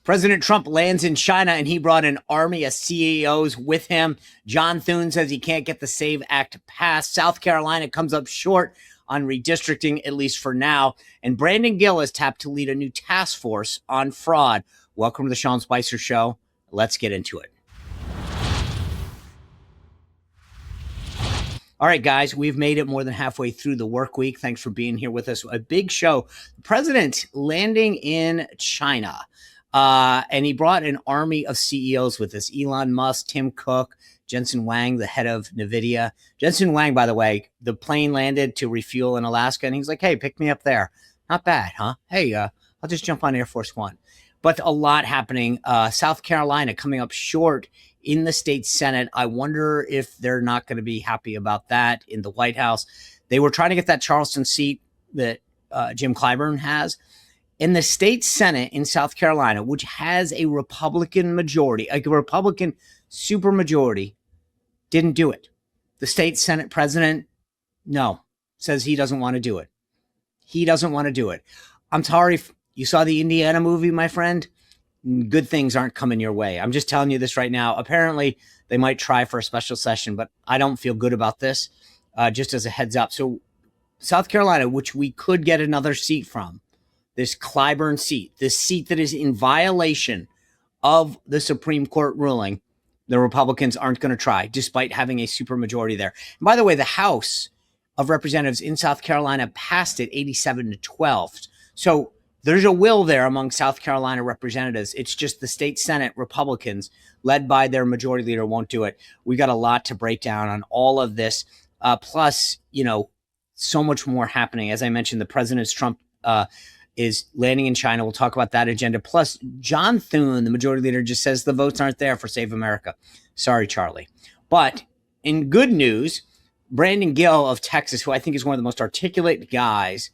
President Trump lands in China and he brought an army of CEOs with him. John Thune says he can't get the SAVE Act passed. South Carolina comes up short on redistricting, at least for now. And Brandon Gill is tapped to lead a new task force on fraud. Welcome to the Sean Spicer Show. Let's get into it. All right, guys, we've made it more than halfway through the work week. Thanks for being here with us. A big show. The president landing in China. And he brought an army of CEOs with us. Elon Musk, Tim Cook, Jensen Huang, the head of NVIDIA. Jensen Huang, by the way, the plane landed to refuel in Alaska, and he's like, hey, pick me up there. Not bad, huh? Hey, I'll just jump on Air Force One. But a lot happening. South Carolina coming up short in the state Senate. I wonder if they're not going to be happy about that in the White House. They were trying to get that Charleston seat that Jim Clyburn has. In the state Senate in South Carolina, which has a Republican majority, a Republican supermajority, didn't do it. The state Senate president, no, says he doesn't want to do it. He doesn't want to do it. I'm sorry if you saw the Indiana movie, my friend. Good things aren't coming your way. I'm just telling you this right now. Apparently, they might try for a special session, but I don't feel good about this, just as a heads up. So South Carolina, which we could get another seat from, this Clyburn seat, this seat that is in violation of the Supreme Court ruling, the Republicans aren't going to try, despite having a supermajority there. And by the way, the House of Representatives in South Carolina passed it 87-12. So there's a will there among South Carolina representatives. It's just the state Senate Republicans, led by their majority leader, won't do it. We got a lot to break down on all of this. Plus, so much more happening. As I mentioned, the president's Trump is landing in China. We'll talk about that agenda. Plus, John Thune, the majority leader, just says the votes aren't there for Save America. Sorry, Charlie. But in good news, Brandon Gill of Texas, who I think is one of the most articulate guys,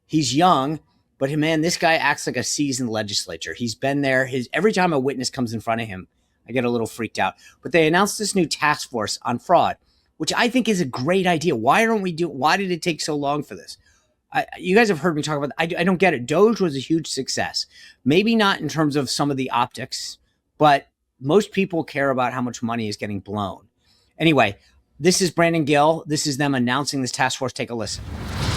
he's young, but man, this guy acts like a seasoned legislator. He's been there. Every time a witness comes in front of him, I get a little freaked out. But they announced this new task force on fraud, which I think is a great idea. Why did it take so long for this? You guys have heard me talk about, I don't get it. DOGE was a huge success. Maybe not in terms of some of the optics, but most people care about how much money is getting blown. Anyway, this is Brandon Gill. This is them announcing this task force. Take a listen.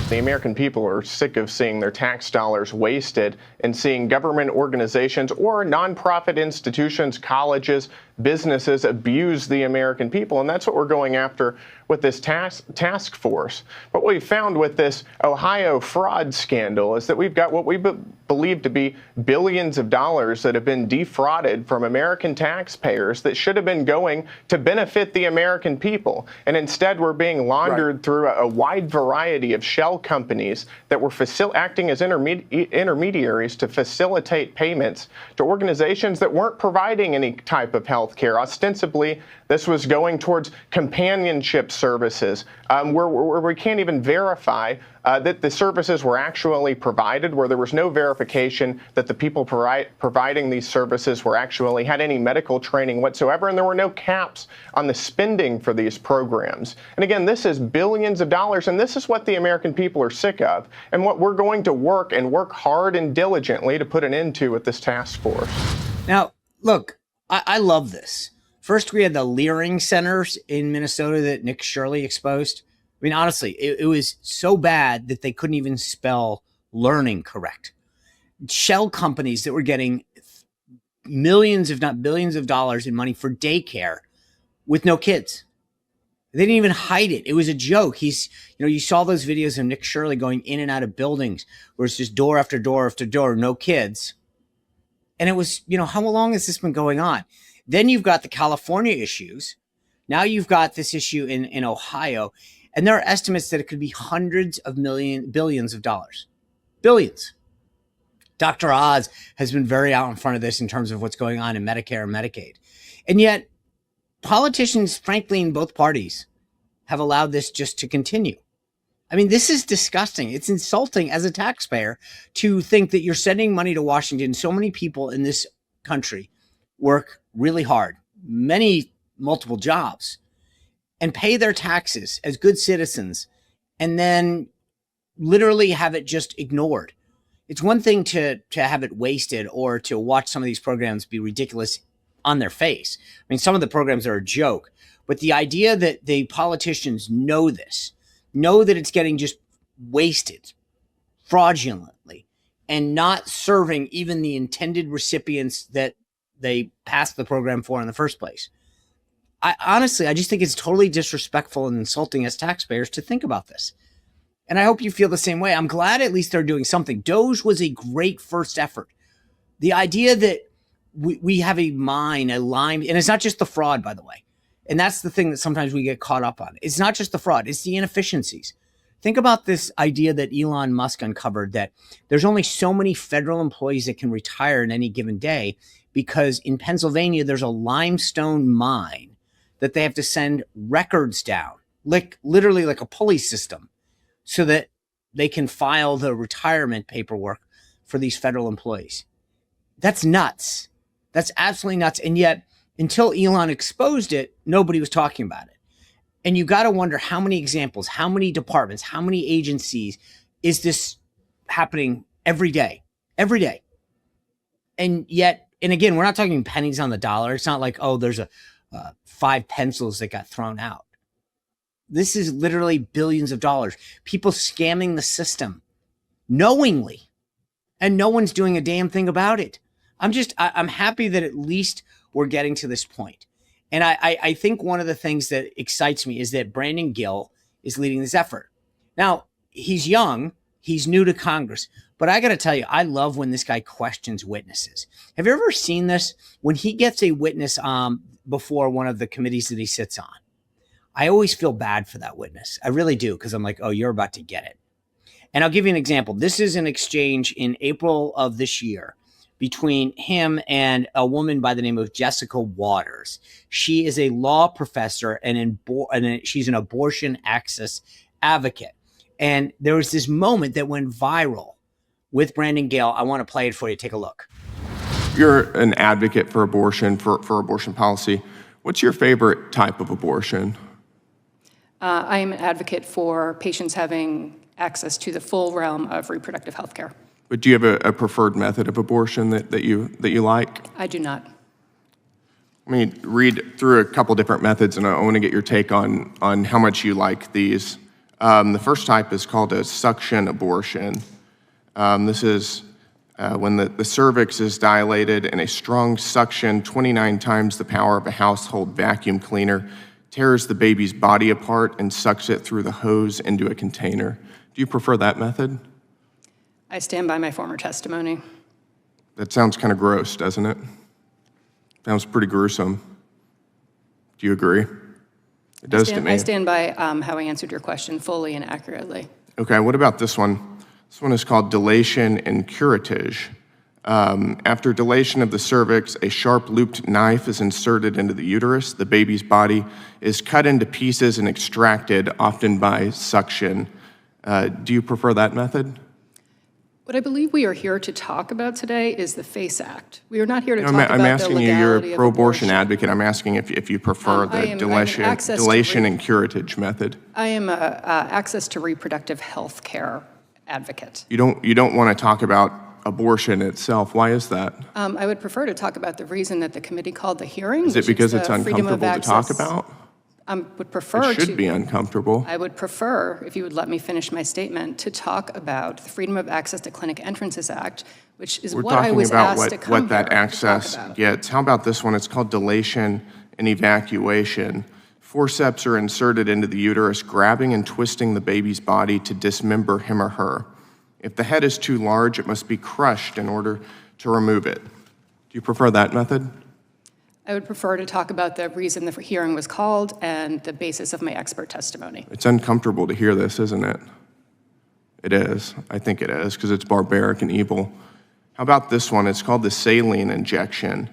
The American people are sick of seeing their tax dollars wasted and seeing government organizations or nonprofit institutions, colleges, businesses abuse the American people. And that's what we're going after with this task force. But what we found with this Ohio fraud scandal is that we've got what we believe to be billions of dollars that have been defrauded from American taxpayers that should have been going to benefit the American people. And instead, we're being laundered through a wide variety of shell companies that were acting as intermediaries to facilitate payments to organizations that weren't providing any type of health care. Ostensibly, this was going towards companionship services where we can't even verify that the services were actually provided, where there was no verification that the people providing these services had any medical training whatsoever, and there were no caps on the spending for these programs. And again, this is billions of dollars, and this is what the American people are sick of, and what we're going to work hard and diligently to put an end to with this task force. Now, look, I love this. First, we had the Leering centers in Minnesota that Nick Shirley exposed. I mean, honestly, it was so bad that they couldn't even spell learning correct. Shell companies that were getting millions, if not billions of dollars in money for daycare with no kids. They didn't even hide it. It was a joke. You saw those videos of Nick Shirley going in and out of buildings where it's just door after door after door, no kids. And it was, how long has this been going on? Then you've got the California issues. Now you've got this issue in Ohio. And there are estimates that it could be hundreds of billions of dollars. Billions. Dr. Oz has been very out in front of this in terms of what's going on in Medicare and Medicaid. And yet, politicians, frankly, in both parties have allowed this just to continue. I mean, this is disgusting. It's insulting as a taxpayer to think that you're sending money to Washington. So many people in this country work really hard, multiple jobs, and pay their taxes as good citizens, and then literally have it just ignored. It's one thing to have it wasted or to watch some of these programs be ridiculous on their face. I mean, some of the programs are a joke, but the idea that the politicians know this, know that it's getting just wasted fraudulently and not serving even the intended recipients that they passed the program for in the first place. I just think it's totally disrespectful and insulting as taxpayers to think about this. And I hope you feel the same way. I'm glad at least they're doing something. DOGE was a great first effort. The idea that we have a line, and it's not just the fraud, by the way. And that's the thing that sometimes we get caught up on. It's not just the fraud, it's the inefficiencies. Think about this idea that Elon Musk uncovered, that there's only so many federal employees that can retire in any given day because in Pennsylvania, there's a limestone mine that they have to send records down, like literally like a pulley system, so that they can file the retirement paperwork for these federal employees. That's nuts. That's absolutely nuts. And yet, until Elon exposed it, nobody was talking about it. And you got to wonder how many examples, how many departments, how many agencies is this happening every day? Every day. And yet, and again, we're not talking pennies on the dollar. It's not like, oh, there's 5 pencils that got thrown out. This is literally billions of dollars. People scamming the system knowingly, and no one's doing a damn thing about it. I'm happy that at least we're getting to this point. And I think one of the things that excites me is that Brandon Gill is leading this effort. Now, he's young, he's new to Congress, but I got to tell you, I love when this guy questions witnesses. Have you ever seen this? When he gets a witness before one of the committees that he sits on, I always feel bad for that witness. I really do, because I'm like, oh, you're about to get it. And I'll give you an example. This is an exchange in April of this year between him and a woman by the name of Jessica Waters. She is a law professor and she's an abortion access advocate. And there was this moment that went viral with Brandon Gill. I want to play it for you. Take a look. You're an advocate for abortion, for abortion policy. What's your favorite type of abortion? I am an advocate for patients having access to the full realm of reproductive health care. But do you have a preferred method of abortion that you like? I do not. Let me read through a couple different methods, and I want to get your take on how much you like these. The first type is called a suction abortion. This is when the cervix is dilated and a strong suction, 29 times the power of a household vacuum cleaner, tears the baby's body apart and sucks it through the hose into a container. Do you prefer that method? I stand by my former testimony. That sounds kind of gross, doesn't it? Sounds pretty gruesome. Do you agree? It does to me. I stand by how I answered your question fully and accurately. Okay, what about this one? This one is called dilation and curettage. After dilation of the cervix, a sharp looped knife is inserted into the uterus. The baby's body is cut into pieces and extracted, often by suction. Do you prefer that method? What I believe we are here to talk about today is the FACE Act. We are not here to talk I'm about the asking you, you're a pro-abortion abortion. advocate. I'm asking if you prefer the dilation and curettage method. I am an access to reproductive health care advocate. You don't want to talk about abortion itself. Why is that? I would prefer to talk about the reason that the committee called the hearing. Is it because it's uncomfortable to talk about? I would prefer It should be uncomfortable. I would prefer, if you would let me finish my statement, to talk about the Freedom of Access to Clinic Entrances Act, which is what I was asked to come We're talking about what that here access to talk about. gets. How about this one? It's called dilation and evacuation. Forceps are inserted into the uterus, grabbing and twisting the baby's body to dismember him or her. If the head is too large, it must be crushed in order to remove it. Do you prefer that method? I would prefer to talk about the reason the hearing was called and the basis of my expert testimony. It's uncomfortable to hear this, isn't it? It is. I think it is, because it's barbaric and evil. How about this one? It's called the saline injection.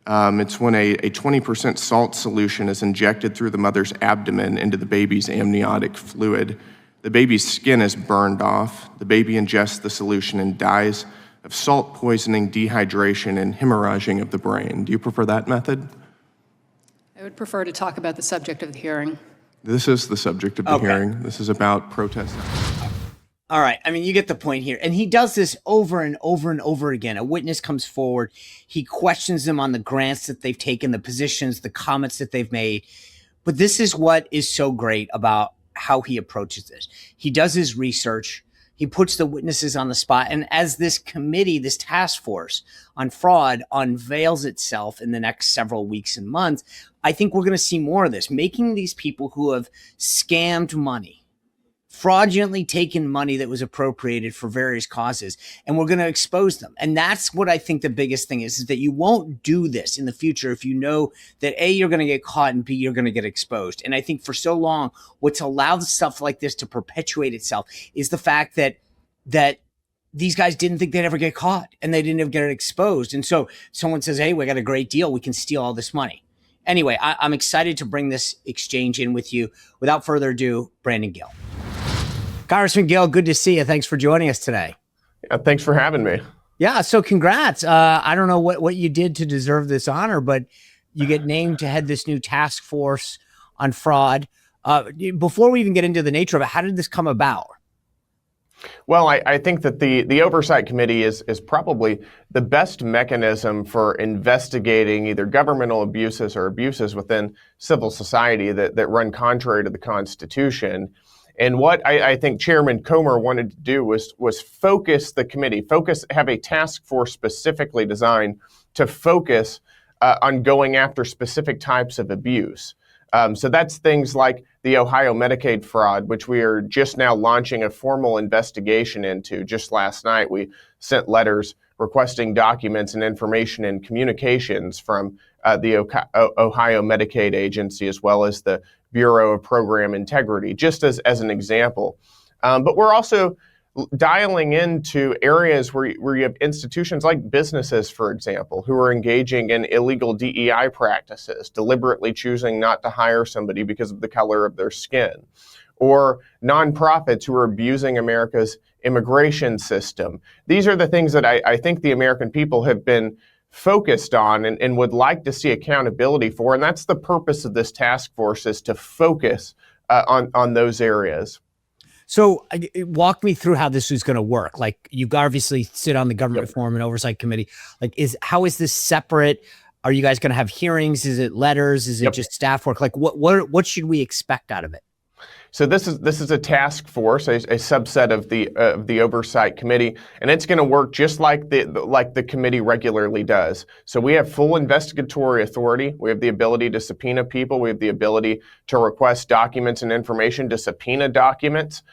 It's when a 20% salt solution is injected through the mother's abdomen into the baby's amniotic fluid. The baby's skin is burned off. The baby ingests the solution and dies of salt poisoning, dehydration, and hemorrhaging of the brain. Do you prefer that method? I would prefer to talk about the subject of the hearing. This is the subject of the hearing. This is about protesting. All right. I mean, you get the point here. And he does this over and over and over again. A witness comes forward. He questions them on the grants that they've taken, the positions, the comments that they've made. But this is what is so great about how he approaches this. He does his research. He puts the witnesses on the spot. And as this committee, this task force on fraud unveils itself in the next several weeks and months, I think we're going to see more of this, making these people who have scammed money, fraudulently taken money that was appropriated for various causes, and we're going to expose them. And that's what I think the biggest thing is that you won't do this in the future if you know that A, you're going to get caught, and B, you're going to get exposed. And I think for so long, what's allowed stuff like this to perpetuate itself is the fact that these guys didn't think they'd ever get caught, and they didn't ever get exposed. And so someone says, hey, we got a great deal. We can steal all this money. Anyway, I'm excited to bring this exchange in with you. Without further ado, Brandon Gill. Congressman Gill, good to see you. Thanks for joining us today. Yeah, thanks for having me. Yeah, so congrats. I don't know what you did to deserve this honor, but you get named to head this new task force on fraud. Before we even get into the nature of it, how did this come about? Well, I think that the Oversight Committee is probably the best mechanism for investigating either governmental abuses or abuses within civil society that run contrary to the Constitution. And what I think Chairman Comer wanted to do was focus the committee, have a task force specifically designed to focus on going after specific types of abuse. So that's things like the Ohio Medicaid fraud, which we are just now launching a formal investigation into. Just last night, we sent letters requesting documents and information and communications from the Ohio Medicaid Agency, as well as the Bureau of Program Integrity, just as an example. But we're also dialing into areas where you have institutions like businesses, for example, who are engaging in illegal DEI practices, deliberately choosing not to hire somebody because of the color of their skin, or nonprofits who are abusing America's immigration system. These are the things that I think the American people have been focused on and would like to see accountability for. And that's the purpose of this task force, is to focus on those areas. So walk me through how this is going to work. Like, you obviously sit on the Government Reform and Oversight Committee. Like, how is this separate? Are you guys going to have hearings? Is it letters? Is it just staff work? Like, what should we expect out of it? So this is a task force, a subset of the Oversight Committee, and it's going to work just like the committee regularly does. So we have full investigatory authority. We have the ability to subpoena people. We have the ability to request documents and information, to subpoena documents.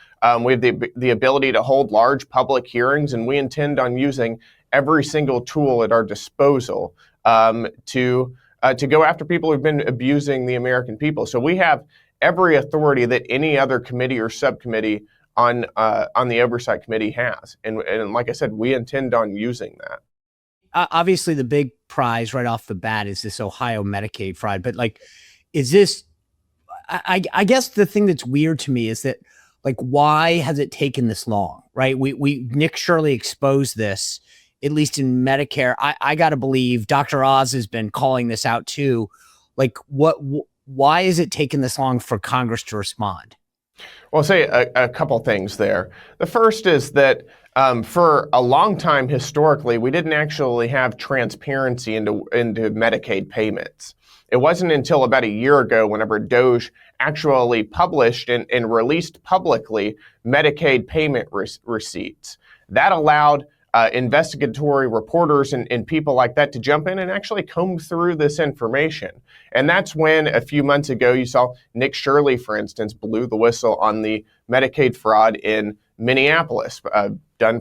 We have the ability to hold large public hearings, and we intend on using every single tool at our disposal to go after people who've been abusing the American people. So we have every authority that any other committee or subcommittee on the Oversight Committee has. And like I said, we intend on using that. Obviously, the big prize right off the bat is this Ohio Medicaid fraud. But like, is this, I guess the thing that's weird to me is that, like, why has it taken this long, right? Nick Shirley exposed this, at least in Medicare. I got to believe Dr. Oz has been calling this out too. Like, why is it taking this long for Congress to respond? Well, I'll say a couple things there. The first is that for a long time, historically, we didn't actually have transparency into Medicaid payments. It wasn't until about a year ago, whenever DOGE actually published and released publicly Medicaid payment receipts. That allowed investigatory reporters and people like that to jump in and actually comb through this information. And that's when a few months ago you saw Nick Shirley, for instance, blew the whistle on the Medicaid fraud in Minneapolis, done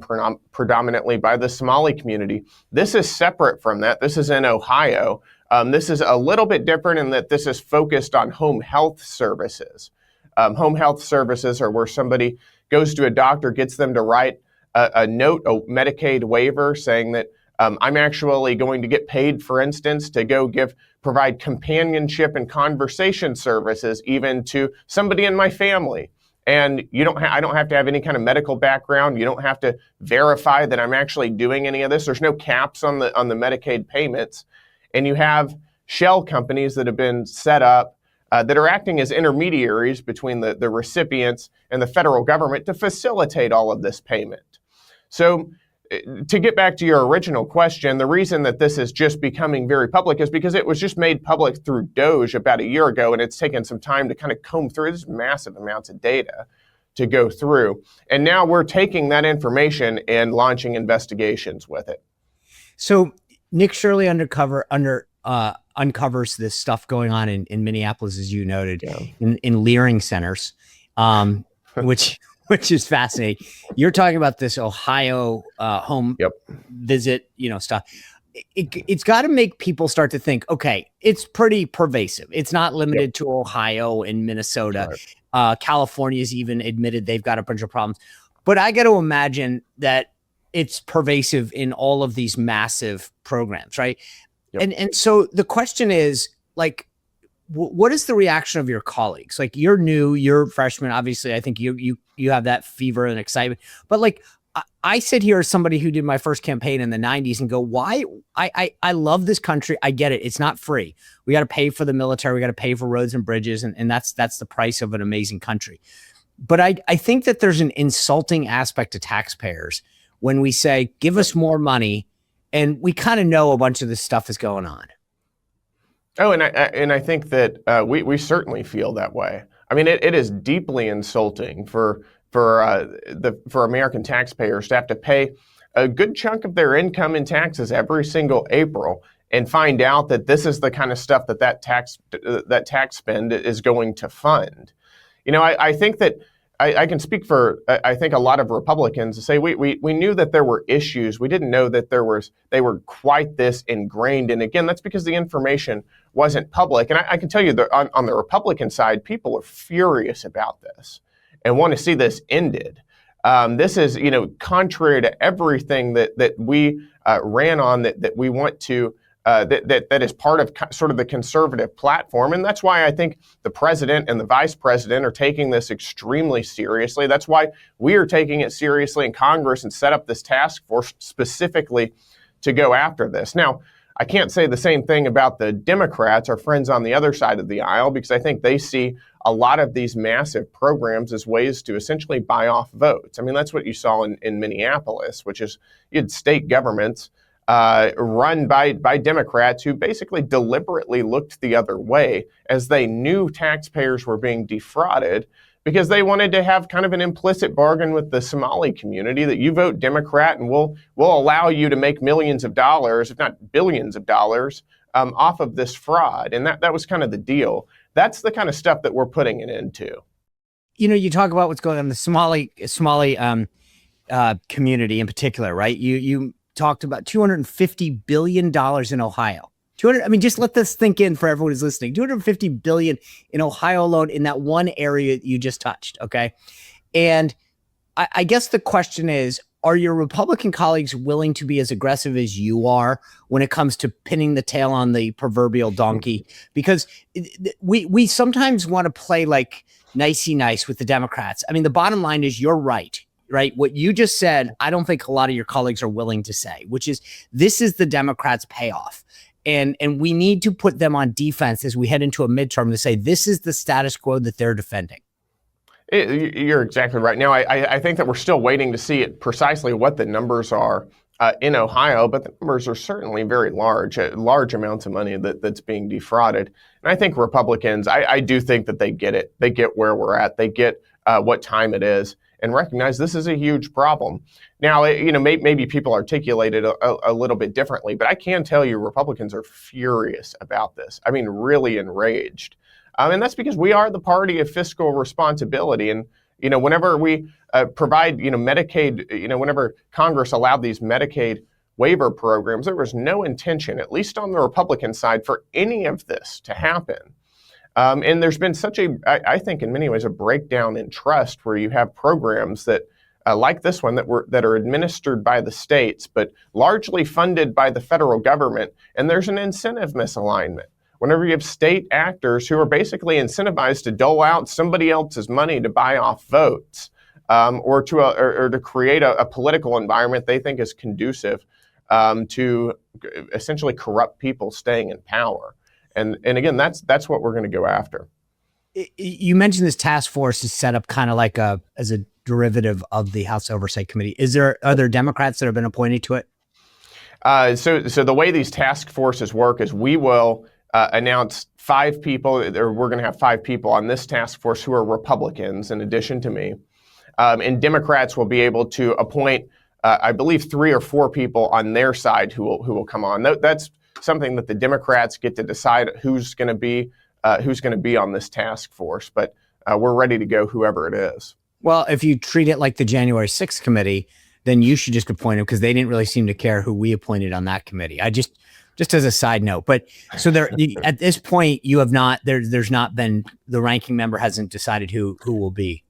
predominantly by the Somali community. This is separate from that. This is in Ohio. This is a little bit different in that this is focused on home health services. Home health services are where somebody goes to a doctor, gets them to write a note, a Medicaid waiver saying that I'm actually going to get paid, for instance, to provide companionship and conversation services even to somebody in my family. And I don't have to have any kind of medical background. You don't have to verify that I'm actually doing any of this. There's no caps on the Medicaid payments. And you have shell companies that have been set up that are acting as intermediaries between the recipients and the federal government to facilitate all of this payment. So to get back to your original question, the reason that this is just becoming very public is because it was just made public through DOGE about a year ago, and it's taken some time to kind of comb through this massive amounts of data to go through. And now we're taking that information and launching investigations with it. So Nick Shirley uncovers this stuff going on in Minneapolis, as you noted, in Leering centers, which is fascinating. You're talking about this Ohio home visit, stuff. It's got to make people start to think, okay, it's pretty pervasive. It's not limited to Ohio and Minnesota. Right. California's even admitted they've got a bunch of problems. But I got to imagine that it's pervasive in all of these massive programs, right? Yep. And so the question is, like, what is the reaction of your colleagues? Like, you're new, you're freshmen. Obviously, I think you have that fever and excitement. But like, I sit here as somebody who did my first campaign in the 90s and go, why? I love this country. I get it. It's not free. We got to pay for the military. We got to pay for roads and bridges. And that's the price of an amazing country. But I think that there's an insulting aspect to taxpayers when we say, give us more money. And we kind of know a bunch of this stuff is going on. Oh, and I think that we certainly feel that way. I mean, it is deeply insulting for American taxpayers to have to pay a good chunk of their income in taxes every single April and find out that this is the kind of stuff that tax spend is going to fund. I think that I can speak for, I think, a lot of Republicans to say we knew that there were issues. We didn't know that they were quite this ingrained. And again, that's because the information wasn't public. And I can tell you that on the Republican side, people are furious about this and want to see this ended. This is, contrary to everything that we ran on, that we want to, that is part of sort of the conservative platform. And that's why I think the president and the vice president are taking this extremely seriously. That's why we are taking it seriously in Congress and set up this task force specifically to go after this. Now, I can't say the same thing about the Democrats, our friends on the other side of the aisle, because I think they see a lot of these massive programs as ways to essentially buy off votes. I mean, that's what you saw in Minneapolis, which is you had state governments run by Democrats who basically deliberately looked the other way as they knew taxpayers were being defrauded because they wanted to have kind of an implicit bargain with the Somali community that you vote Democrat and we'll allow you to make millions of dollars, if not billions of dollars, off of this fraud. And that was kind of the deal. That's the kind of stuff that we're putting it into. You talk about what's going on in the Somali community in particular, right? You talked about $250 billion in Ohio. Just let this think in for everyone who's listening. $250 billion in Ohio alone in that one area you just touched, okay? And I guess the question is, are your Republican colleagues willing to be as aggressive as you are when it comes to pinning the tail on the proverbial donkey? Because we sometimes want to play like nicey nice with the Democrats. I mean, the bottom line is you're right? What you just said, I don't think a lot of your colleagues are willing to say, which is this is the Democrats' payoff. And we need to put them on defense as we head into a midterm to say this is the status quo that they're defending. You're exactly right. Now, I think that we're still waiting to see precisely what the numbers are in Ohio, but the numbers are certainly very large amounts of money that's being defrauded. And I think Republicans, I do think that they get it. They get where we're at. They get what time it is and recognize this is a huge problem. Now, maybe people articulate it a little bit differently, but I can tell you Republicans are furious about this. I mean, really enraged. And that's because we are the party of fiscal responsibility. And, whenever we provide, Medicaid, whenever Congress allowed these Medicaid waiver programs, there was no intention, at least on the Republican side, for any of this to happen. And there's been such I think in many ways, a breakdown in trust where you have programs that like this one that are administered by the states, but largely funded by the federal government. And there's an incentive misalignment. Whenever you have state actors who are basically incentivized to dole out somebody else's money to buy off votes, or to create a political environment they think is conducive to essentially corrupt people staying in power. And again, that's what we're going to go after. You mentioned this task force is set up kind of like as a derivative of the House Oversight Committee. Are there Democrats that have been appointed to it? So the way these task forces work is we will announce 5 people, or we're going to have 5 people on this task force who are Republicans in addition to me. And Democrats will be able to appoint, I believe, 3 or 4 people on their side who will come on. That's something that the Democrats get to decide who's going to be on this task force. But we're ready to go, whoever it is. Well, if you treat it like the January 6th committee, then you should just appoint him, because they didn't really seem to care who we appointed on that committee. I just as a side note, but so there at this point you have not there's not been, the ranking member hasn't decided who will be.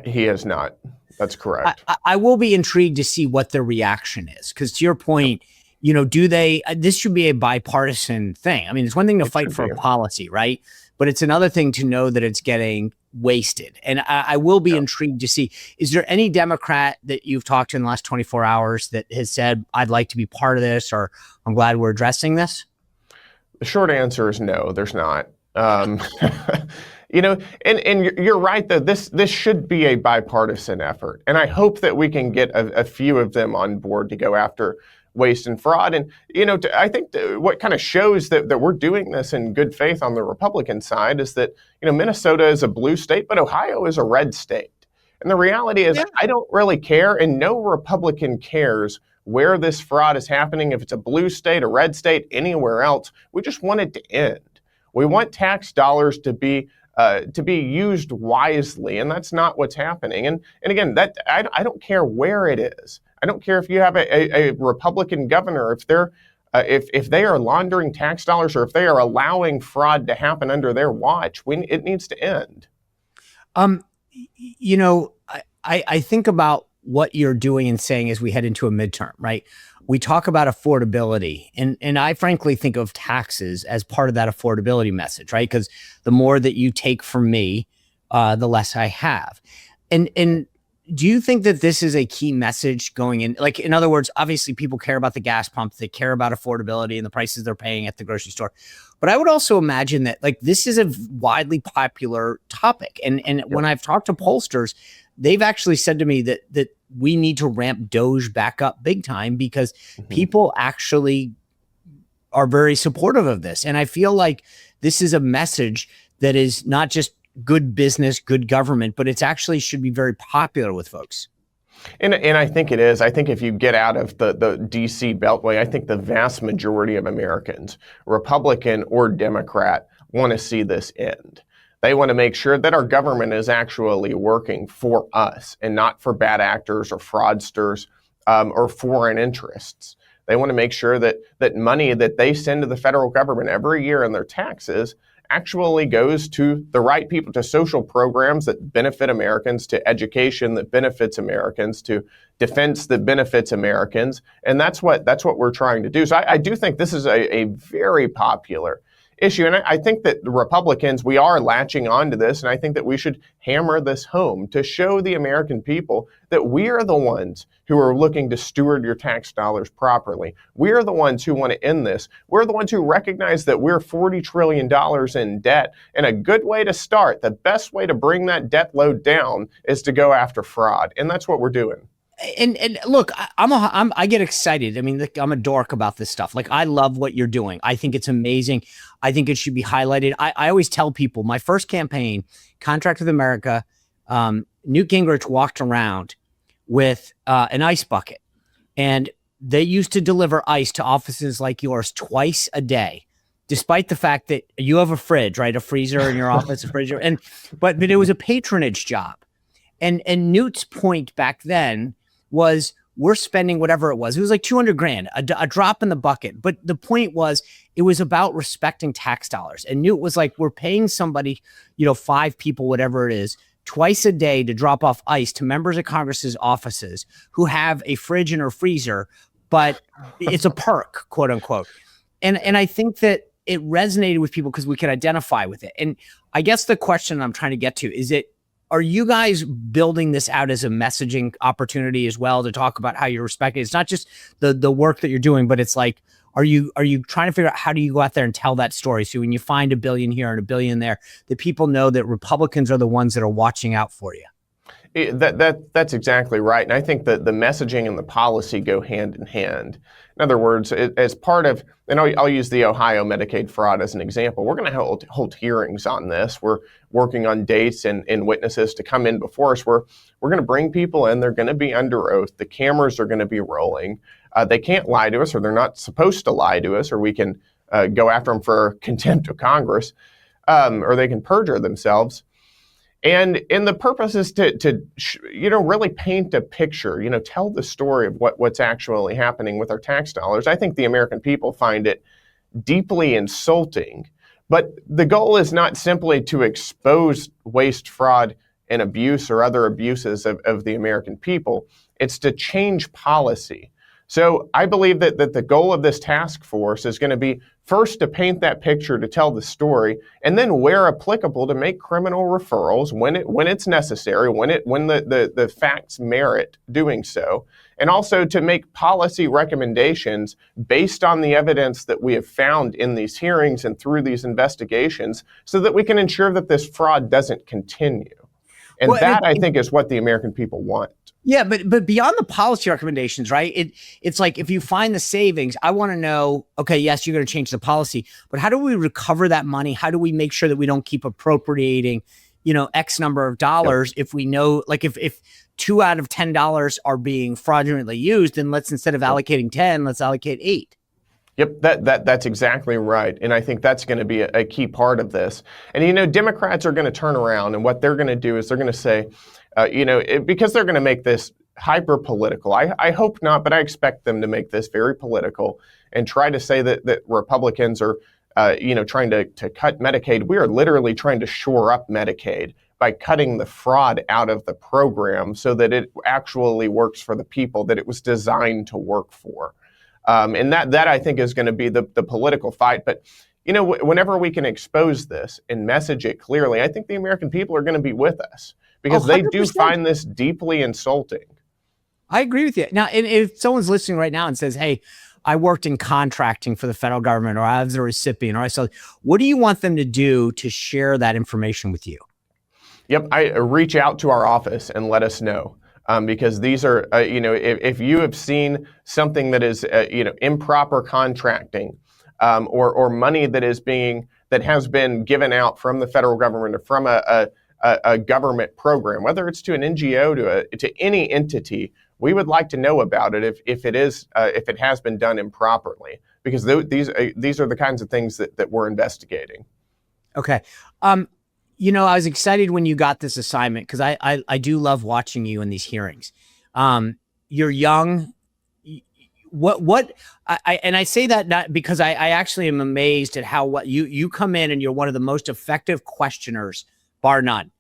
He has not. That's correct. I will be intrigued to see what their reaction is, because to your point, do they? This should be a bipartisan thing. I mean, it's one thing to fight for a policy, right? But it's another thing to know that it's getting wasted. And I will be intrigued to see, is there any Democrat that you've talked to in the last 24 hours that has said, I'd like to be part of this, or I'm glad we're addressing this? The short answer is no, there's not. And you're right, though, this should be a bipartisan effort. And I hope that we can get a few of them on board to go after waste and fraud. And, I think what kind of shows that we're doing this in good faith on the Republican side is that, Minnesota is a blue state, but Ohio is a red state. And the reality is, I don't really care, and no Republican cares where this fraud is happening, if it's a blue state, a red state, anywhere else. We just want it to end. We want tax dollars to be used wisely, and that's not what's happening. And again, that I don't care where it is. I don't care if you have a Republican governor, if they are laundering tax dollars, or if they are allowing fraud to happen under their watch. It needs to end. I think about what you're doing and saying as we head into a midterm, right? We talk about affordability, and I frankly think of taxes as part of that affordability message, right? Because the more that you take from me, the less I have. And do you think that this is a key message going in? Like, in other words, obviously people care about the gas pump, they care about affordability and the prices they're paying at the grocery store. But I would also imagine that, like, this is a widely popular topic. And when I've talked to pollsters, they've actually said to me that we need to ramp DOGE back up big time, because people actually are very supportive of this. And I feel like this is a message that is not just good business, good government, but it's actually should be very popular with folks. And I think it is. I think if you get out of the DC Beltway, I think the vast majority of Americans, Republican or Democrat, want to see this end. They want to make sure that our government is actually working for us and not for bad actors or fraudsters or foreign interests. They want to make sure that money that they send to the federal government every year in their taxes actually goes to the right people, to social programs that benefit Americans, to education that benefits Americans, to defense that benefits Americans. And that's what we're trying to do. So I do think this is a very popular issue. And I think that the Republicans, we are latching on to this, and I think that we should hammer this home to show the American people that we are the ones who are looking to steward your tax dollars properly. We are the ones who want to end this. We're the ones who recognize that we're $40 trillion in debt, and a good way to start, the best way to bring that debt load down, is to go after fraud. And that's what we're doing. And look, I get excited. I mean, I'm a dork about this stuff. Like, I love what you're doing. I think it's amazing. I think it should be highlighted. I always tell people, my first campaign, Contract with America, Newt Gingrich walked around with an ice bucket, and they used to deliver ice to offices like yours twice a day, despite the fact that you have a fridge, right? A freezer in your office, a fridge, but it was a patronage job. And Newt's point back then was, we're spending whatever it was like $200,000, a drop in the bucket. But the point was, it was about respecting tax dollars. And Newt was like, we're paying somebody, 5 people, whatever it is, twice a day to drop off ice to members of Congress's offices who have a fridge and a freezer, but it's a perk, quote unquote. And I think that it resonated with people because we could identify with it. And I guess the question I'm trying to get to is, are you guys building this out as a messaging opportunity as well, to talk about how you're respecting? It's not just the work that you're doing, but it's like, Are you trying to figure out how do you go out there and tell that story? So when you find $1 billion here and $1 billion there, that people know that Republicans are the ones that are watching out for you. That's exactly right. And I think that the messaging and the policy go hand in hand. In other words, as part of, and I'll use the Ohio Medicaid fraud as an example, we're going to hold hearings on this. We're working on dates and witnesses to come in before us. We're going to bring people in. They're going to be under oath. The cameras are going to be rolling. They can't lie to us, or they're not supposed to lie to us, or we can go after them for contempt of Congress, or they can perjure themselves. And the purpose is to really paint a picture, tell the story of what's actually happening with our tax dollars. I think the American people find it deeply insulting, but the goal is not simply to expose waste, fraud, and abuse or other abuses of the American people. It's to change policy. So I believe that the goal of this task force is going to be first to paint that picture, to tell the story, and then where applicable to make criminal referrals when it's necessary, when the facts merit doing so, and also to make policy recommendations based on the evidence that we have found in these hearings and through these investigations, so that we can ensure that this fraud doesn't continue. And I think is what the American people want. Yeah, but beyond the policy recommendations, right? It's like if you find the savings, I want to know, okay, yes, you're going to change the policy, but how do we recover that money? How do we make sure that we don't keep appropriating, X number of dollars? Yep. If we know, like if 2 out of $10 are being fraudulently used, then let's, instead of allocating 10, let's allocate 8. Yep, that's exactly right. And I think that's going to be a key part of this. And, Democrats are going to turn around, and what they're going to do is they're going to say, because they're going to make this hyper political. I hope not, but I expect them to make this very political and try to say that Republicans are, trying to cut Medicaid. We are literally trying to shore up Medicaid by cutting the fraud out of the program so that it actually works for the people that it was designed to work for. And that I think is going to be the political fight. But, whenever we can expose this and message it clearly, I think the American people are going to be with us because they do find this deeply insulting. I agree with you. Now, if someone's listening right now and says, hey, I worked in contracting for the federal government, or I was a recipient, or I saw, what do you want them to do to share that information with you? Yep. I reach out to our office and let us know. Because these are, if you have seen something that is, improper contracting, or money that has been given out from the federal government or from a government program, whether it's to an NGO to any entity, we would like to know about it if it has been done improperly, because these are the kinds of things that we're investigating. Okay. I was excited when you got this assignment because I do love watching you in these hearings. You're young. I say that not because I actually am amazed at how you come in and you're one of the most effective questioners, bar none.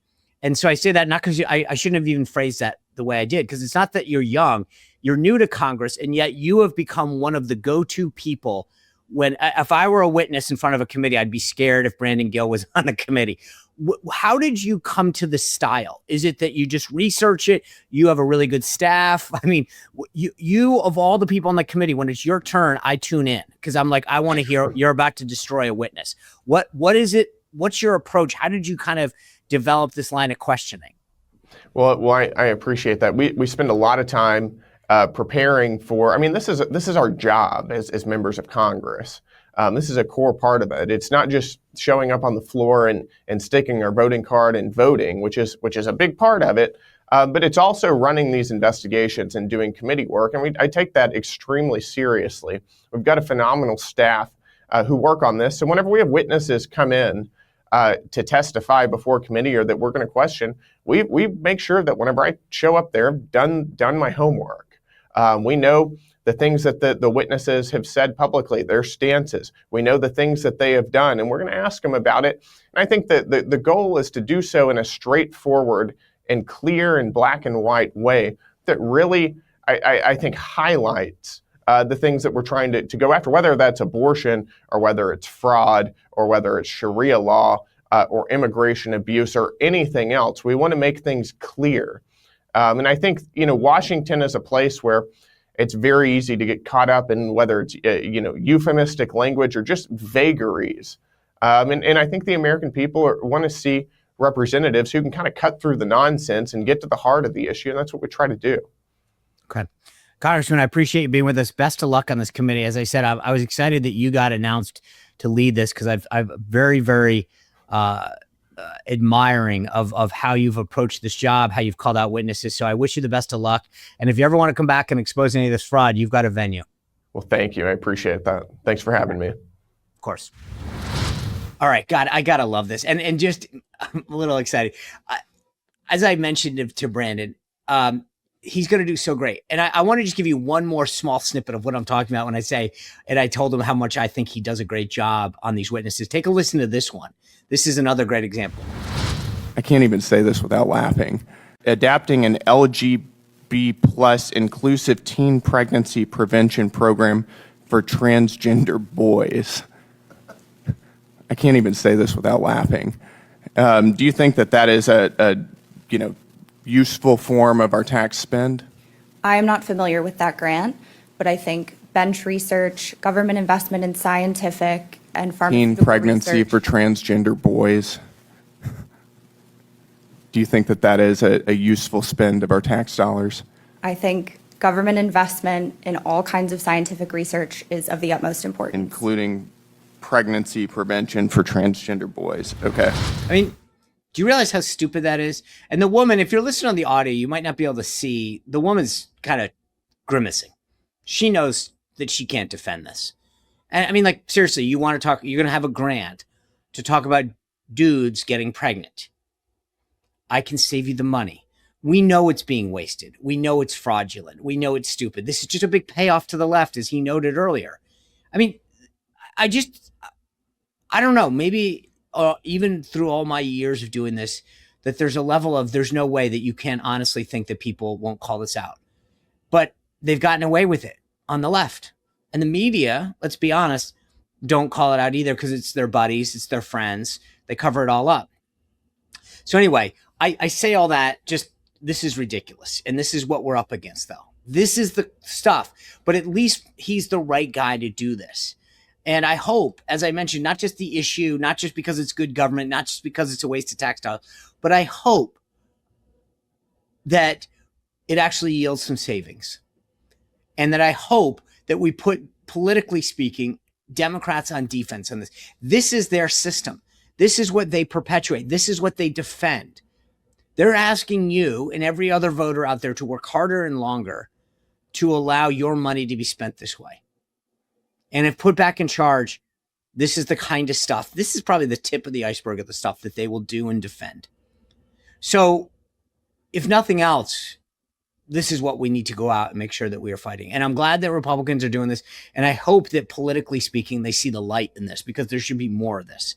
And so I say that not because I shouldn't have even phrased that the way I did, because it's not that you're young, you're new to Congress, and yet you have become one of the go-to people. If I were a witness in front of a committee, I'd be scared if Brandon Gill was on the committee. How did you come to the style? Is it that you just research it? You have a really good staff? I mean, you of all the people on the committee, when it's your turn, I tune in because I'm like, I want to hear you're about to destroy a witness. What is it? What's your approach? How did you kind of develop this line of questioning? Well, I appreciate that. We spend a lot of time preparing for. I mean, this is our job as members of Congress. This is a core part of it. It's not just showing up on the floor and sticking our voting card and voting, which is a big part of it. But it's also running these investigations and doing committee work. And I take that extremely seriously. We've got a phenomenal staff who work on this. So whenever we have witnesses come in to testify before committee or that we're going to question, we make sure that whenever I show up there, I've done my homework. We know the things that the witnesses have said publicly, their stances. We know the things that they have done, and we're going to ask them about it. And I think that the goal is to do so in a straightforward and clear and black and white way that really, I think, highlights the things that we're trying to go after, whether that's abortion or whether it's fraud or whether it's Sharia law or immigration abuse or anything else. We want to make things clear. And I think, Washington is a place where it's very easy to get caught up in whether it's euphemistic language or just vagaries. And I think the American people want to see representatives who can kind of cut through the nonsense and get to the heart of the issue, and that's what we try to do. Okay. Congressman, I appreciate you being with us. Best of luck on this committee. As I said, I was excited that you got announced to lead this because I've very, very admiring of how you've approached this job, how you've called out witnesses. So I wish you the best of luck. And if you ever want to come back and expose any of this fraud, you've got a venue. Well, thank you. I appreciate that. Thanks for having me. Of course. All right. God, I got to love this. And just, I'm a little excited. As I mentioned to Brandon, he's going to do so great. And I want to just give you one more small snippet of what I'm talking about when I say, and I told him how much I think he does a great job on these witnesses. Take a listen to this one. This is another great example. I can't even say this without laughing. Adapting an LGB plus inclusive teen pregnancy prevention program for transgender boys. I can't even say this without laughing. Do you think that is a useful form of our tax spend? I am not familiar with that grant, but I think bench research, government investment in scientific and pharmaceutical teen pregnancy research. for transgender boys. Do you think that is a useful spend of our tax dollars? I think government investment in all kinds of scientific research is of the utmost importance. Including pregnancy prevention for transgender boys. Okay. I mean, do you realize how stupid that is? And the woman, if you're listening on the audio, you might not be able to see, the woman's kind of grimacing. She knows that she can't defend this. And I mean, like, seriously, you want to talk, you're going to have a grant to talk about dudes getting pregnant. I can save you the money. We know it's being wasted. We know it's fraudulent. We know it's stupid. This is just a big payoff to the left, as he noted earlier. I mean, I don't know, maybe even through all my years of doing this, that there's a level of there's no way that you can honestly think that people won't call this out. But they've gotten away with it on the left. And the media, let's be honest, don't call it out either because it's their buddies, it's their friends. They cover it all up. So anyway, I say all that, just this is ridiculous. And this is what we're up against, though. This is the stuff. But at least he's the right guy to do this. And I hope, as I mentioned, not just the issue, not just because it's good government, not just because it's a waste of tax dollars, but I hope that it actually yields some savings. And that I hope that we put, politically speaking, Democrats on defense on this. This is their system. This is what they perpetuate. This is what they defend. They're asking you and every other voter out there to work harder and longer to allow your money to be spent this way. And if put back in charge, this is the kind of stuff, this is probably the tip of the iceberg of the stuff that they will do and defend. So if nothing else, this is what we need to go out and make sure that we are fighting. And I'm glad that Republicans are doing this. And I hope that politically speaking, they see the light in this because there should be more of this.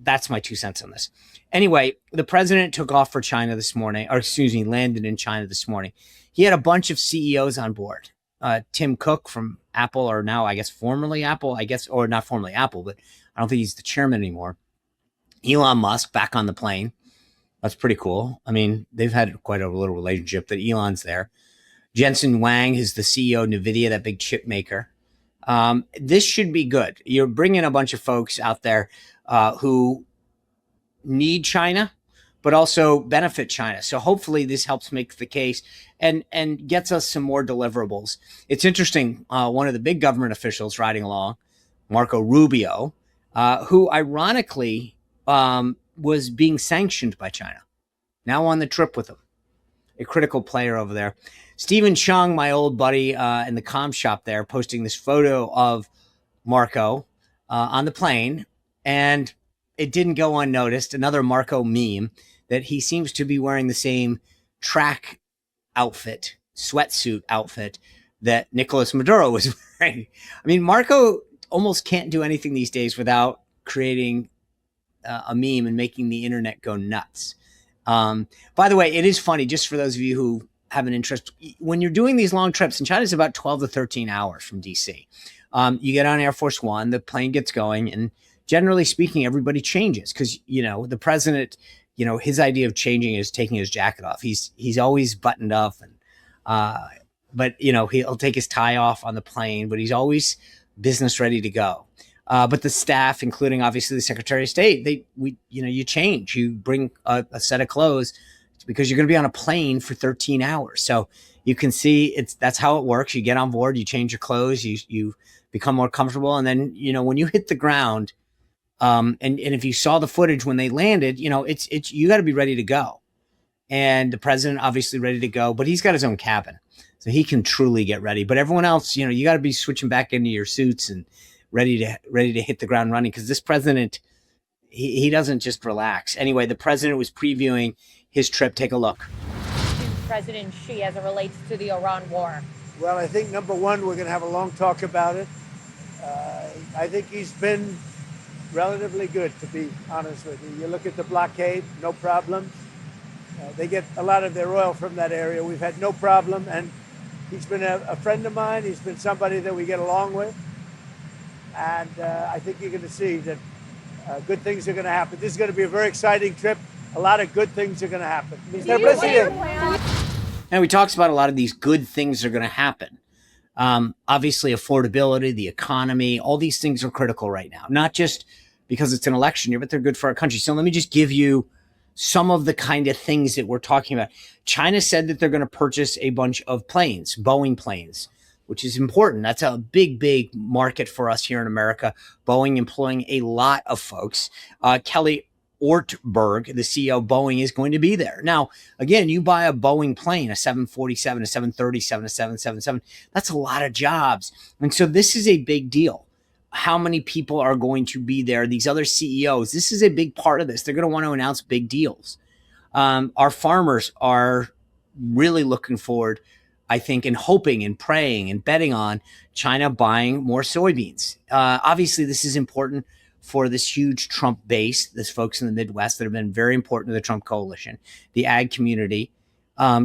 That's my 2 cents on this. Anyway, the president took off for China this morning, or excuse me, landed in China this morning. He had a bunch of CEOs on board. Tim Cook from Apple, or now I guess formerly Apple, or not formerly Apple, but I don't think he's the chairman anymore. Elon Musk back on the plane. That's pretty cool. I mean, they've had quite a little relationship that Elon's there. Jensen Huang is the CEO of NVIDIA, that big chip maker. This should be good. You're bringing a bunch of folks out there who need China, but also benefit China. So hopefully this helps make the case and gets us some more deliverables. It's interesting. One of the big government officials riding along, Marco Rubio, who ironically was being sanctioned by China, now on the trip with them, a critical player over there. Stephen Chung, my old buddy in the comm shop there, posting this photo of Marco on the plane, and it didn't go unnoticed. Another Marco meme that he seems to be wearing the same track outfit, sweatsuit outfit that Nicolas Maduro was wearing. I mean, Marco almost can't do anything these days without creating a meme and making the internet go nuts. By the way, it is funny, just for those of you who have an interest, when you're doing these long trips, and China's about 12 to 13 hours from DC, you get on Air Force One, the plane gets going, and generally speaking, everybody changes because, the president, his idea of changing is taking his jacket off. He's always buttoned up and but he'll take his tie off on the plane, but he's always business ready to go. But the staff, including obviously the Secretary of State, you change, you bring a set of clothes because you're going to be on a plane for 13 hours. So you can see that's how it works. You get on board, you change your clothes, you become more comfortable. And then, when you hit the ground, and if you saw the footage when they landed, it's you got to be ready to go. And the president obviously ready to go, but he's got his own cabin, so he can truly get ready. But everyone else, you got to be switching back into your suits and ready to hit the ground running, because this president, he doesn't just relax. Anyway, the president was previewing his trip. Take a look. President Xi as it relates to the Iran war? Well, I think number one, we're going to have a long talk about it. I think he's been relatively good, to be honest with you. You look at the blockade, no problems. They get a lot of their oil from that area. We've had no problem, and he's been a friend of mine. He's been somebody that we get along with, and I think you're going to see that good things are going to happen. This is going to be a very exciting trip. A lot of good things are going to happen. Mr. President. And we talks about a lot of these good things are going to happen. Obviously, affordability, the economy, all these things are critical right now, not just because it's an election year, but they're good for our country. So let me just give you some of the kind of things that we're talking about. China said that they're going to purchase a bunch of planes, Boeing planes, which is important. That's a big, big market for us here in America. Boeing employing a lot of folks. Kelly Ortberg, the CEO of Boeing, is going to be there. Now, again, you buy a Boeing plane, a 747, a 737, a 777, that's a lot of jobs. And so this is a big deal. How many people are going to be there? These other CEOs, this is a big part of this. They're going to want to announce big deals. Our farmers are really looking forward, I think, and hoping and praying and betting on China buying more soybeans. Obviously, this is important for this huge Trump base, this folks in the Midwest that have been very important to the Trump coalition, the ag community,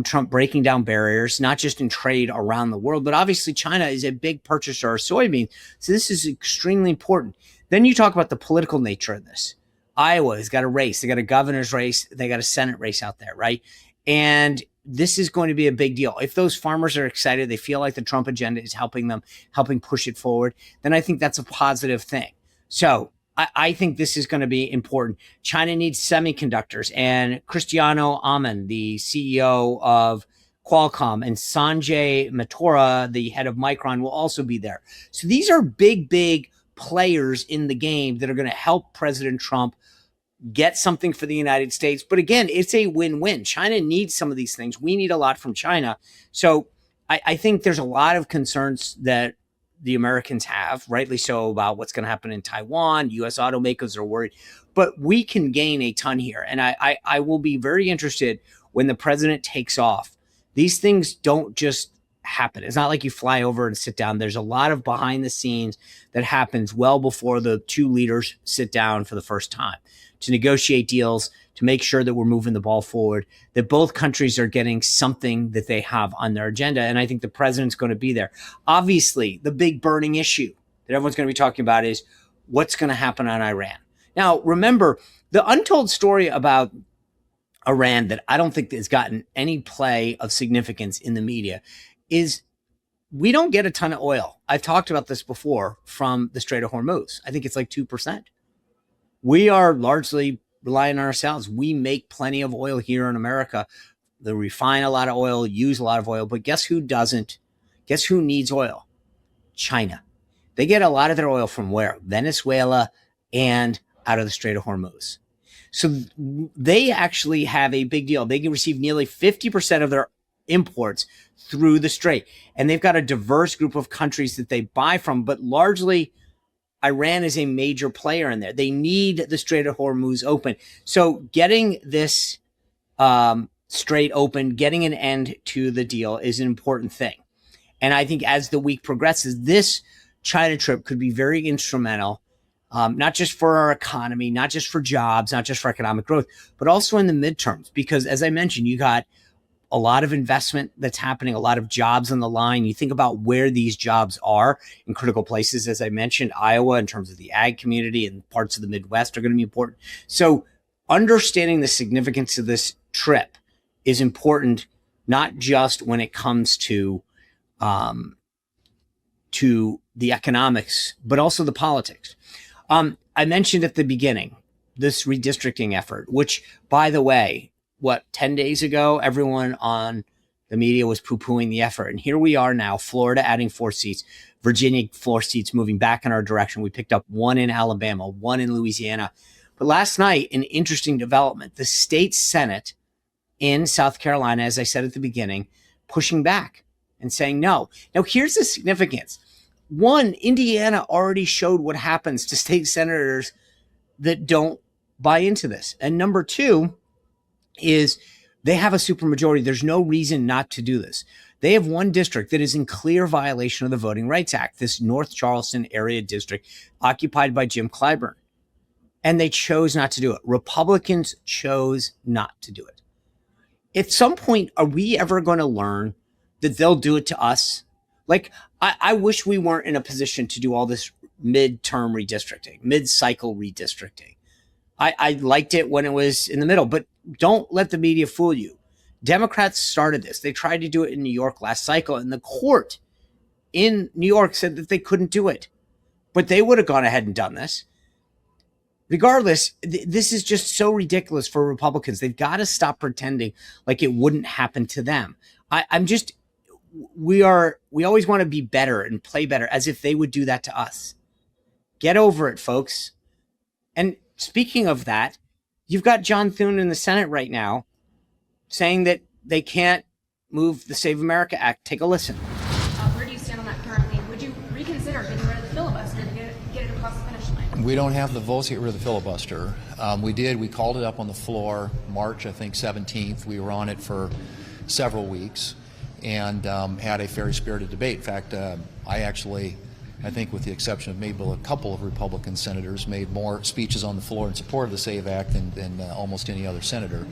Trump breaking down barriers, not just in trade around the world, but obviously China is a big purchaser of soybeans. So this is extremely important. Then you talk about the political nature of this. Iowa has got a race. They got a governor's race. They got a Senate race out there, right? And this is going to be a big deal. If those farmers are excited, they feel like the Trump agenda is helping them, helping push it forward, then I think that's a positive thing. So I think this is going to be important. China needs semiconductors, and Cristiano Amon, the CEO of Qualcomm, and Sanjay Mehrotra, the head of Micron, will also be there. So these are big, big players in the game that are going to help President Trump get something for the United States. But again, it's a win-win. China needs some of these things. We need a lot from China. So I think there's a lot of concerns that the Americans have, rightly so, about what's going to happen in Taiwan. U.S. automakers are worried, but we can gain a ton here. And I will be very interested when the president takes off. These things don't just happen. It's not like you fly over and sit down. There's a lot of behind the scenes that happens well before the two leaders sit down for the first time to negotiate deals, to make sure that we're moving the ball forward, that both countries are getting something that they have on their agenda. And I think the president's going to be there. Obviously, the big burning issue that everyone's going to be talking about is what's going to happen on Iran. Now, remember, the untold story about Iran that I don't think has gotten any play of significance in the media is we don't get a ton of oil. I've talked about this before from the Strait of Hormuz. I think it's like 2%. We are largely relying on ourselves. We make plenty of oil here in America. They refine a lot of oil, use a lot of oil, but guess who doesn't? Guess who needs oil? China. They get a lot of their oil from where? Venezuela and out of the Strait of Hormuz. So they actually have a big deal. They can receive nearly 50% of their imports through the Strait. And they've got a diverse group of countries that they buy from, but largely Iran is a major player in there. They need the Strait of Hormuz open. So getting this strait open, getting an end to the deal is an important thing. And I think as the week progresses, this China trip could be very instrumental, not just for our economy, not just for jobs, not just for economic growth, but also in the midterms. Because as I mentioned, you got a lot of investment that's happening, a lot of jobs on the line. You think about where these jobs are in critical places. As I mentioned, Iowa, in terms of the ag community, and parts of the Midwest are going to be important. So understanding the significance of this trip is important, not just when it comes to to the economics, but also the politics. I mentioned at the beginning this redistricting effort, which, by the way, 10 days ago, everyone on the media was poo-pooing the effort. And here we are now, Florida adding 4 seats, Virginia 4 seats moving back in our direction. We picked up 1 in Alabama, 1 in Louisiana. But last night, an interesting development, the state Senate in South Carolina, as I said at the beginning, pushing back and saying no. Now, here's the significance. 1, Indiana already showed what happens to state senators that don't buy into this. And number 2 is they have a supermajority. There's no reason not to do this. They have 1 district that is in clear violation of the Voting Rights Act, this North Charleston area district occupied by Jim Clyburn. And they chose not to do it. Republicans chose not to do it. At some point, are we ever going to learn that they'll do it to us? Like, I wish we weren't in a position to do all this midterm redistricting, mid-cycle redistricting. I liked it when it was in the middle, but don't let the media fool you. Democrats started this. They tried to do it in New York last cycle, and the court in New York said that they couldn't do it. But they would have gone ahead and done this. Regardless, this is just so ridiculous for Republicans. They've got to stop pretending like it wouldn't happen to them. We always want to be better and play better as if they would do that to us. Get over it, folks. And speaking of that, you've got John Thune in the Senate right now saying that they can't move the Save America Act. Take a listen. Where do you stand on that currently? Would you reconsider getting rid of the filibuster to get it across the finish line? We don't have the votes to get rid of the filibuster. We called it up on the floor March, I think, 17th. We were on it for several weeks and had a very spirited debate. In fact, I think with the exception of maybe a couple of Republican senators, made more speeches on the floor in support of the SAVE Act than almost any other senator.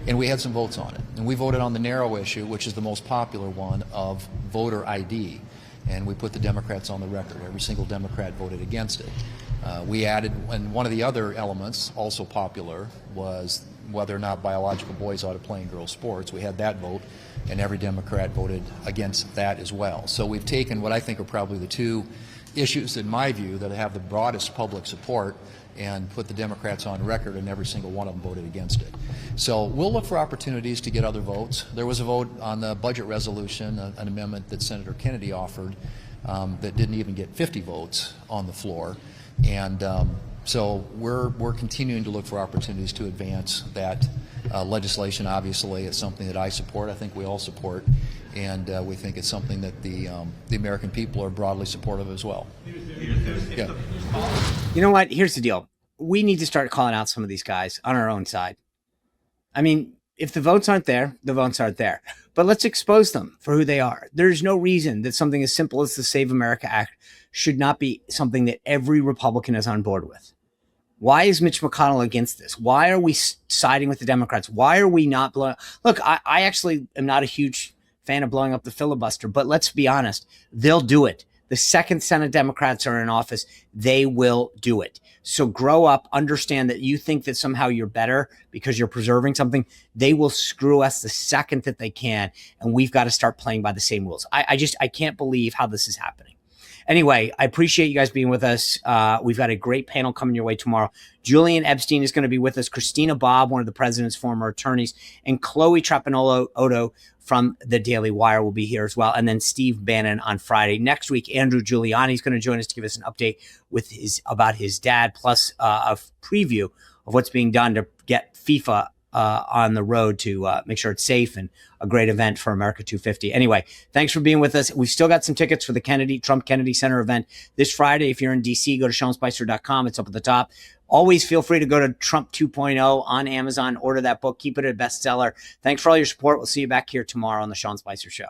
And we had some votes on it. And we voted on the narrow issue, which is the most popular one, of voter ID. And we put the Democrats on the record. Every single Democrat voted against it. We added, and one of the other elements, also popular, was whether or not biological boys ought to play in girls' sports. We had that vote, and every Democrat voted against that as well. So we've taken what I think are probably the 2 issues, in my view, that have the broadest public support and put the Democrats on record, and every single one of them voted against it. So we'll look for opportunities to get other votes. There was a vote on the budget resolution, an amendment that Senator Kennedy offered that didn't even get 50 votes on the floor. And so we're continuing to look for opportunities to advance that legislation. Obviously, it's something that I support. I think we all support, and we think it's something that the American people are broadly supportive as well. Yeah. You know what? Here's the deal. We need to start calling out some of these guys on our own side. I mean, if the votes aren't there, the votes aren't there. But let's expose them for who they are. There's no reason that something as simple as the Save America Act should not be something that every Republican is on board with. Why is Mitch McConnell against this? Why are we siding with the Democrats? Why are we not blowing? Look, I actually am not a huge fan of blowing up the filibuster, but let's be honest, they'll do it. The second Senate Democrats are in office, they will do it. So grow up, understand that you think that somehow you're better because you're preserving something. They will screw us the second that they can, and we've got to start playing by the same rules. I can't believe how this is happening. Anyway, I appreciate you guys being with us. We've got a great panel coming your way tomorrow. Julian Epstein is going to be with us. Christina Bobb, one of the president's former attorneys, and Chloe Trapanolo-Odo from the Daily Wire will be here as well. And then Steve Bannon on Friday. Next week, Andrew Giuliani is going to join us to give us an update about his dad, plus a preview of what's being done to get FIFA on the road to make sure it's safe and a great event for America 250. Anyway, thanks for being with us. We've still got some tickets for the Trump Kennedy Center event this Friday. If you're in DC, go to SeanSpicer.com. It's up at the top. Always feel free to go to Trump 2.0 on Amazon, order that book, keep it a bestseller. Thanks for all your support. We'll see you back here tomorrow on the Sean Spicer Show.